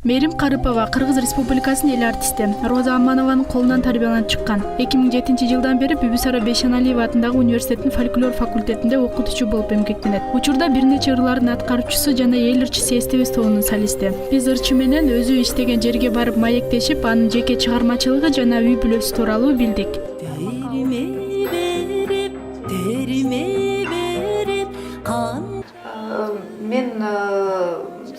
Мээрим Карыпова Кыргыз Республикасынын эл артисти. Роза Аманованын колунан тарбияланып чыккан. 2007-жылдан бери Бибисара Бейшеналиева атындагы университеттин фольклор факультетинде окутуучу болуп эмгектенет. Учурда бир нече ырлардын аткаруучусу жана эл ырчысы эстебес тобунун солисти. Биз ырчы менен өзү иштеген жерге барып маектешип, анын жеке чыгармачылыгы жана үй бүлөсү тууралуу билдик. Мен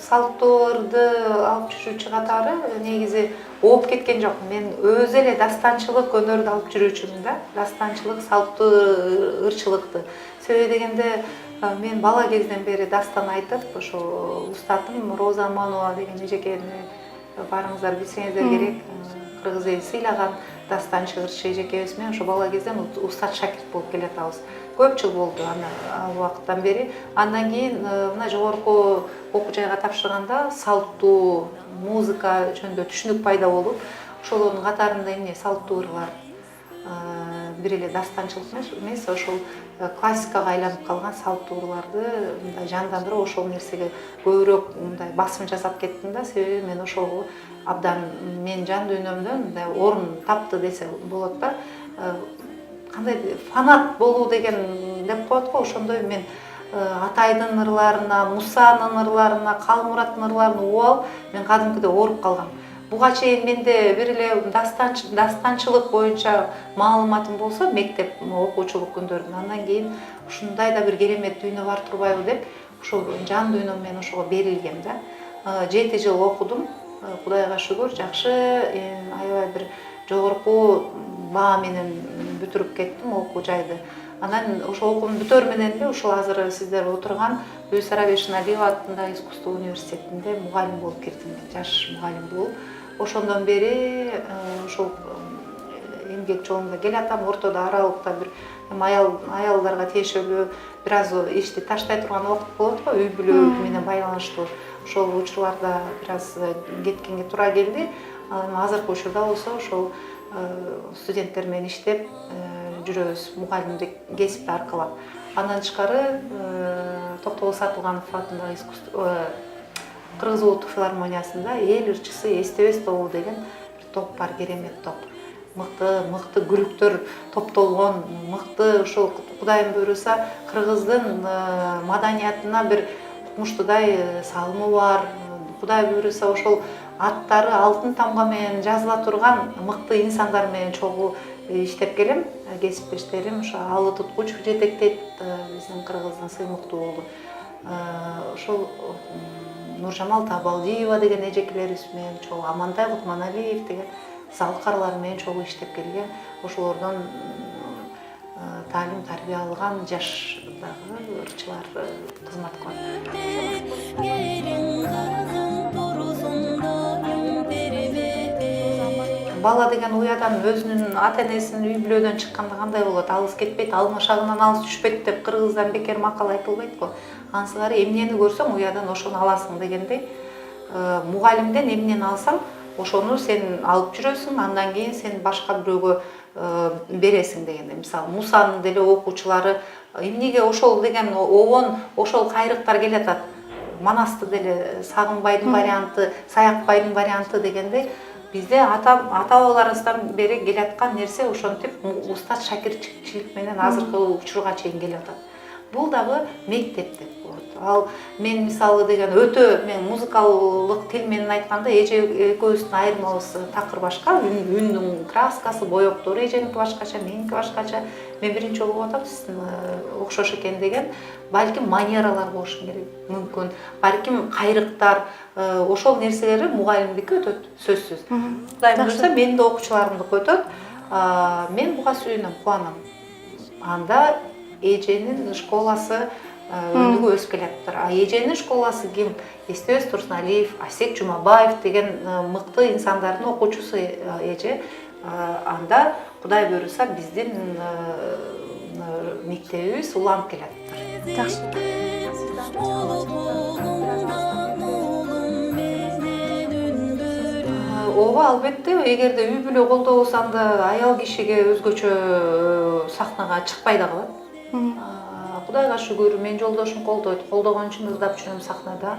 салттоорду алып жүрүүчү катары негизи ооп кеткен жок. Мен өзү эле дастанчылык өнөрдү алып жүрүүчүмүн да. Дастанчылык, салттуу ырчылыкты. Себеби дегенде мен бала кезден бери дастан айтып, ошо устатым Роза Аманова деген эжекени барыңыздар билсеңиздер керек. Кыргыз эли сыйлаган дастанчы ырчы эжекебиз менен ошо бала кезден устат шакирт болуп келатабыз. Көп жыл болду ал убакыттан бери. Андан кийин мына жогорку окуу жайга тапшырганда салттуу музыка жөнүндө түшүнүк пайда болуп, ошолордун катарында эмне салттуу ырлар, бир эле дастанчылык эмес, ошол классикага айланып калган салттуу ырларды мындай жандандырып, ошол нерсеге көбүрөөк мындай басым жасап кеттим да. Себеби мен ошого абдан менин жан дүйнөмдө мындай орун тапты десе болот да. Кандай фанат болуу деген деп коет го, ошондой мен Атайдын ырларына, Мусанын ырларына, Калмураттын ырларына угуп алып, мен кадимкидей ооруп калгам. Буга чейин менде бир эле дастанчылык боюнча маалыматым болсо, мектеп окуучулук күндөрүнөн. Андан кийин ушундай да бир керемет дүйнө бар турбайбы деп, ошо жан дүйнөм менен ошого берилгем да. 7 жыл окудум. Кудайга шүгүр, жакшы, аябай бир жогорку баа менен бүтүрүп кеттим окуу жайды. Анан ошо окуумду бүтөр менен эле ушул азыр сиздер отурган Бибисара Бейшеналиева атындагы искусство университетинде мугалим болуп кирдим, жаш мугалим болуп. Ошондон бери ошол эмгек жолунда келатам. Ортодо аралыкта бир аялдарга тиешелүү бир аз ишти таштай турган убакыт болот го, үй бүлө менен байланыштуу. Ошол учурларда бир аз кеткенге туура келди. Азыркы учурда болсо ошол студенттер менен иштеп жүрөбүз, мугалимдик кесипти аркылап. Андан тышкары Токтогул Сатылганов атындагы искусство Кыргыз улуттук филармониясында эл ырчысы эстебес тобу деген бир топ бар, керемет топ. Мыкты күлүктөр топтолгон, мыкты ошол Кудайым буйруса Кыргыздын маданиятына бир укмуштуудай салымы бар. Кудай буйруса ошол аттары алтын тамга менен жазыла турган мыкты инсандар менен чогуу иштеп келем. Кесиптештерим ошо Алы Туткуч жетектейт биздин Кыргыздын сыймыктуу уулу. Ошол Нуржамал Табалдиева деген эжекелерибиз менен чогуу, Амантай Кутманалиев деген залкарлар менен чогуу иштеп келген. Ошолордон таалим тарбия алган жаштагы ырчылар кызмат кылат. Бала деген уядан өзүнүн ата-энесинин үй бүлөдөн чыкканда кандай болот? Алыс кетпейт, алма шагынан алыс түшпөйт деп кыргыздан бекер макал айтылбайт го. Ансыгары эмнени көрсөң уядан ошону аласың дегендей. Мугалимден эмнени алсаң, ошону сен алып жүрөсүң, андан кийин сен башка бирөөгө бересиң дегендей. Мисалы, Мусанын деле окуучулары эмнеге ошол деген обон, ошол кайрыктар келатат. Манасты деле Сагынбайдын варианты, Саякбайдын варианты дегендей. Бизде ата-бабаларыбыздан бери келаткан нерсе ошентип устат шакиртчилик менен азыркы учурга чейин келатат. Бул дагы мектеп деп болот. Ал мен мисалы деген өтө мен музыкалык тил менен айтканда эже экөөбүздүн айырмабыз такыр башка, үндүн краскасы, боектору эженики башкача, меники башкача. Мен биринчи угуп атам, сиздин окшош экен деген, балким манералар болушу керек, мүмкүн. Балким кайрыктар, ошол нерселери мугалимдикке өтөт, сөзсүз. Кудай буйруса менин да окуучуларымдыкы өтөт. Мен буга сүйүнөм, кубанам. Анда эженин школасы өндүгү өсүп келатыптыр. Эженин школасы ким? Эстебес Турсуналиев, Асек Жумабаев деген мыкты инсандардын окуучусу эже. Анда Кудай буйруса биздин мектебибиз уланып келатыптыр. Ооба, албетте, эгерде үй бүлө колдобосо анда аял кишиге өзгөчө сахнага чыкпай да калат. Кудайга шүгүр, мен жолдошум колдойт, колдогон үчүн ырдап жүрөм сахнада.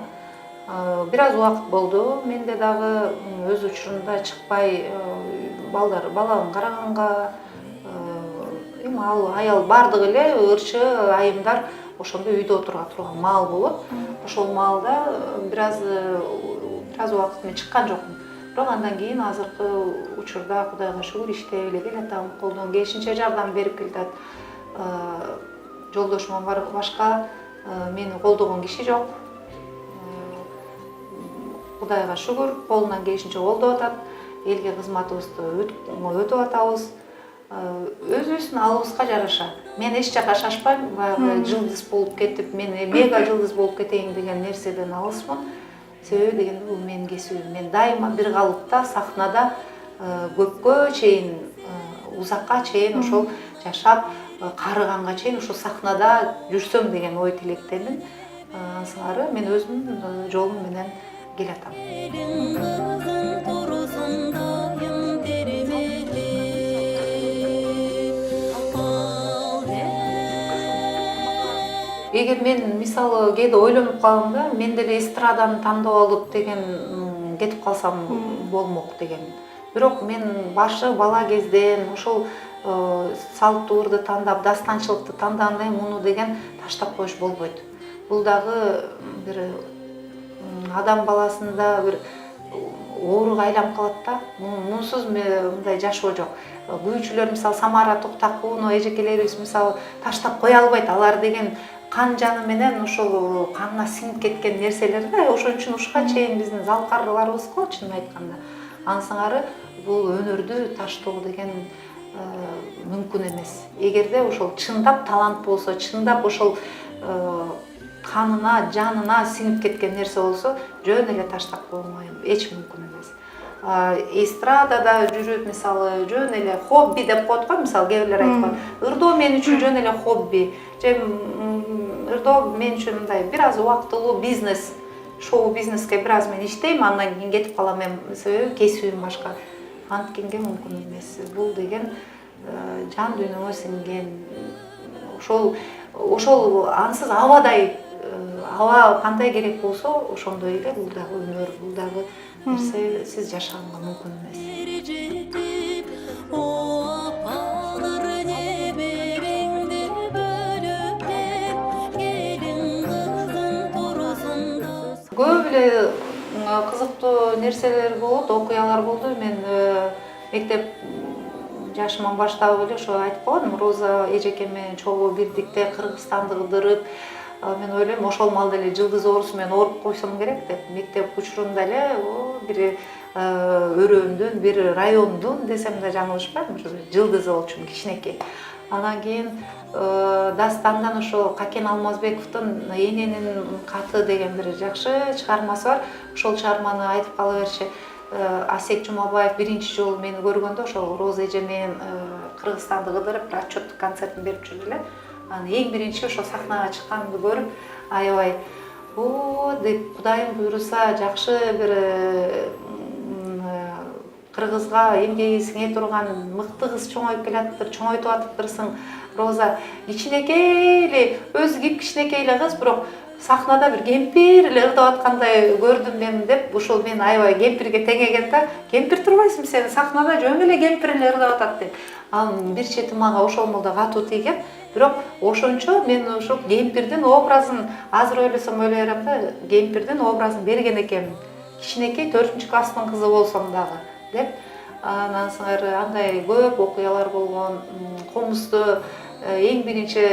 Бир аз убакыт болду. Менде дагы өз учурунда чыкпай баланы караганга эми ал аял бардыгы эле ырчы айымдар ошондо үйдө отура турган маал болот. Ошол маалда бир аз убакыт мен чыккан жокмун. Бирок андан кийин азыркы учурда Кудайга шүгүр иштеп эле келатам. Колдон келишинче жардам берип келатат. Жолдошуман башка мени колдогон киши жок. Кудайга шүгүр, колунан келишинче колдоп атат. Элге кызматыбызды өтүп атабыз. Өзүбүздүн алыбызга жараша. Мен эч жакка шашпайм, баягы жылдыз болуп кетип, мен мега жылдыз болуп кетейин деген нерседен алысмын. Себеби дегенде бул менин кесибим. Мен дайыма бир калыпта сахнада көпкө чейин, узакка чейин ошол жашап, карыганга чейин ошол сахнада жүрсөм деген ой тилектемин. Ансыңары мен өзүмдүн жолум менен келатам. Эгер мен мисалы кээде ойлонуп калганда, мен деле эстраданы тандап алып деген кетип калсам болмок деген. Бирок мен башы бала кезден ошол салттууларды тандап, дастанчылыкты тандаганда муну деген таштап коюш болбойт. Бул дагы бир адам баласында бир ооруга айланып калат да. Мунсуз мындай жашоо жок. Күйүүчүлөр мисалы Самара Токтакуну эжекелерибиз мисалы таштап кое албайт. Алар деген кан жаны менен ошол канына сиңип кеткен нерселер да. Ошон үчүн ушуга чейин биздин залкарларыбыз го чынын айтканда. Ансыңары бул өнөрдү таштоо деген мүмкүн эмес. Эгерде ошол чындап талант болсо, чындап ошол канына, жанына сиңип кеткен нерсе болсо, жөн эле таштап коймой эч мүмкүн эмес. Эстрадада жүрүп, мисалы, жөн эле хобби деп коет го, мисалы, кээ бирлер айткан. Ырдоо мен үчүн жөн эле хобби. Же ырдоо мен үчүн мындай бир аз убактылуу бизнес, шоу бизнеске бир аз мен иштейм, андан кийин кетип калам. Себеби кесибим башка. Анткенге мүмкүн эмес. Бул деген жан дүйнөмө сиңген. Ошол ансыз абадай, аба кандай керек болсо, ошондой эле бул дагы өнөр, бул дагы нерсе сиз жашаганга мүмкүн эмес. Көп эле кызыктуу нерселер болот, окуялар болду. Мен мектеп жашыман баштап эле ошо айтып койдум, Роза эжеке менен чогуу бирдикте Кыргызстанды кыдырып, мен ойлойм ошол маалда эле жылдыз оорусу менен ооруп койсом керек деп. Мектеп учурунда эле бир өрөөндүн, бир райондун десем да жаңылышпайм, ошо жылдыз болчумун кичинекей. Анан кийин дастандан ошо Какен Алмазбековдун Эненин каты деген бир жакшы чыгармасы бар. Ошол чыгарманы айтып кала берчи. Асек Жумабаев биринчи жолу мени көргөндө ошол Роза эже менен Кыргызстанды кыдырып, отчеттук концертин берип жүрдү эле. Анан эң биринчи ошо сахнага чыкканымды көрүп, аябай деп Кудайым буйруса жакшы бир Кыргызга эмгеги сиңе турган мыкты кыз чоңоюп келатыптыр, чоңойтуп атыптырсың. Роза кичинекей эле, өзү кичинекей эле кыз, бирок сахнада бир кемпир эле ырдап аткандай көрдүм мен деп, ошол мен аябай кемпирге теңеген да. Кемпир турбайсың сен, сахнада жөн эле кемпир эле ырдап атат деп. Ал бир чети мага ошол молда катуу тийген. Бирок ошончо мен ошол кемпирдин образын азыр ойлосом ойлой берем да, кемпирдин образын берген экенмин. Кичинекей 4-класстын кызы болсом дагы деп. Анан соң андай көп окуялар болгон. Комузду эң биринчи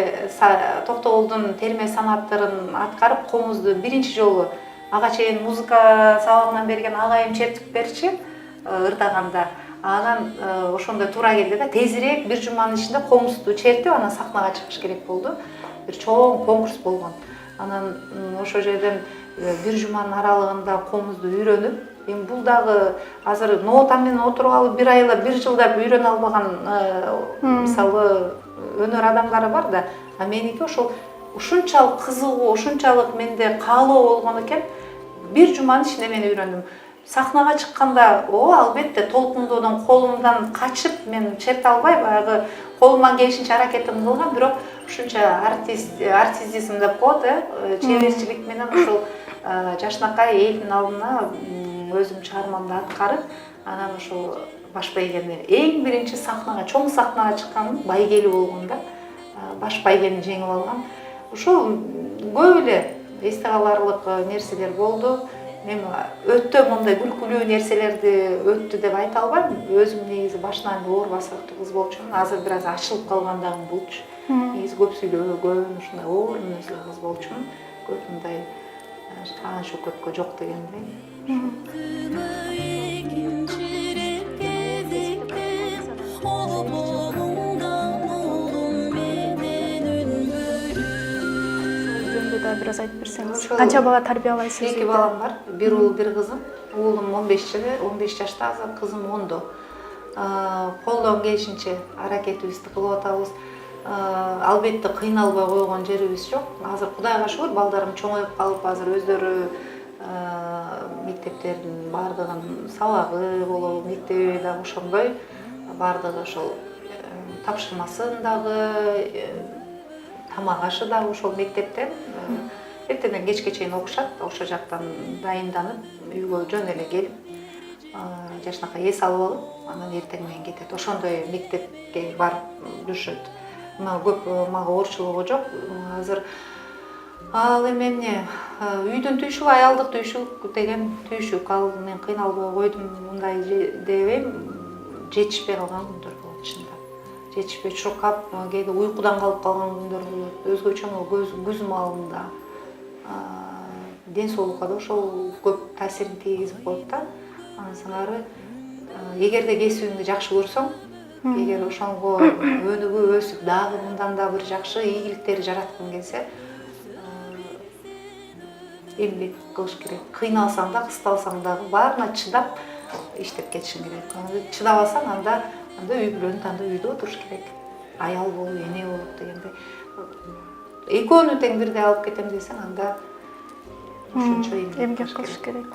Токтогулдун терме санаттарын аткарып, комузду биринчи жолу ага чейин музыка сабагынан берген агайым чертип берчи ырдаганда. Анан ошондой туура келди да, тезирээк бир жуманын ичинде комузду чертип, анан сахнага чыгыш керек болду. Бир чоң конкурс болгон. Анан ошол жерден бир жуманын аралыгында комузду үйрөнүп, эми бул дагы азыр нота менен отургалы бир айла, бир жылдап үйрөнө албаган мисалы өнөр адамдары бар да. А меники ошол ушунчалык кызыгуу, ушунчалык менде каалоо болгон экен, бир жуманын ичинде мен үйрөндүм. Сахнага чыкканда, албетте толкундоодон колумдан качып мен черте албай, баягы колумдан келишинче аракетимди кылгам, бирок ушунча артистизм деп коет, чеберчилик менен ошол жашынакай элдин алдына өзүм чыгармамды аткарып, анан ошол баш байгени эң биринчи сахнага, чоң сахнага чыкканым байгели болгон да. Баш байгени жеңип алгам. Ошол көп эле эсте каларлык нерселер болду. Мен өтө мындай күлкүлүү нерселерди өттү деп айта албайм. Өзүм негизи башынан оор басаттуу кыз болчумун. Азыр бир аз ачылып калгандагым булчу. Негизи көп сүйлөгөн, ушундай оор мүнөздүү кыз болчумун. Көп мындай ан шөкөткө жок дегендей. Да, бир аз айтып берсеңиз. Канча бала тарбиялайсыз? 2 балам бар. Бир уул, бир кызым. Уулум 15 жашта, азыр кызым 10-до. Колдон келишинче аракетибизди кылып атабыз. Албетте кыйналбай койгон жерибиз жок. Азыр Кудайга шүгүр, балдарым чоңоюп калып, азыр өздөрү мектептердин бардыгын сабагы болобу, мектеби дагы ошондой. Бардыгы ошол тапшырмасын дагы, тамак ашы дагы ошол мектептен. Эртеден кечке чейин окушат, ошол жактан дайынданып, үйгө жөн эле келип, жашынакай эс алып алып, анан эртең менен кетет. Ошондой мектепке барып жүрүшөт. Көп мага оорчулугу жок. Азыр ал эми эмне, үйдүн түйшүгү, аялдык түйшүк деген түйшүк. Ал мен кыйналбай койдум, мындай дебейм, жетишпей калган күндөр болот чындап. Жетишпей чуркап, кээде уйкудан калып калган күндөр болот. Өзгөчө күз маалында ден соолукка да ошол көп таасирин тийгизип коет да. Анан сыңары эгерде кесибиңди жакшы көрсөң, эгер ошонго өнүгүп өсүп, дагы мындан да бир жакшы ийгиликтер жараткың келсе, эмгек кылыш керек. Кыйналсаң да, кысталсаң дагы баарына чыдап иштеп кетишиң керек. Чыдабасаң, анда үй бүлөнү, анда үйдө отуруш керек. Аял болуп, эне болуп дегендей. Экөөнү тең бирдей алып кетем десең, анда ошончо эмгек кылыш керек.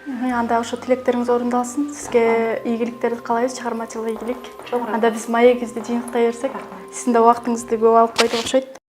Анда ошо тилектериңиз орундалсын. Сизге ийгиликтерди каалайбыз, чыгармачылык ийгилик. Анда биз маегибизди жыйынтыктай берсек, сиздин да убактыңызды көп алып койдук окшойт.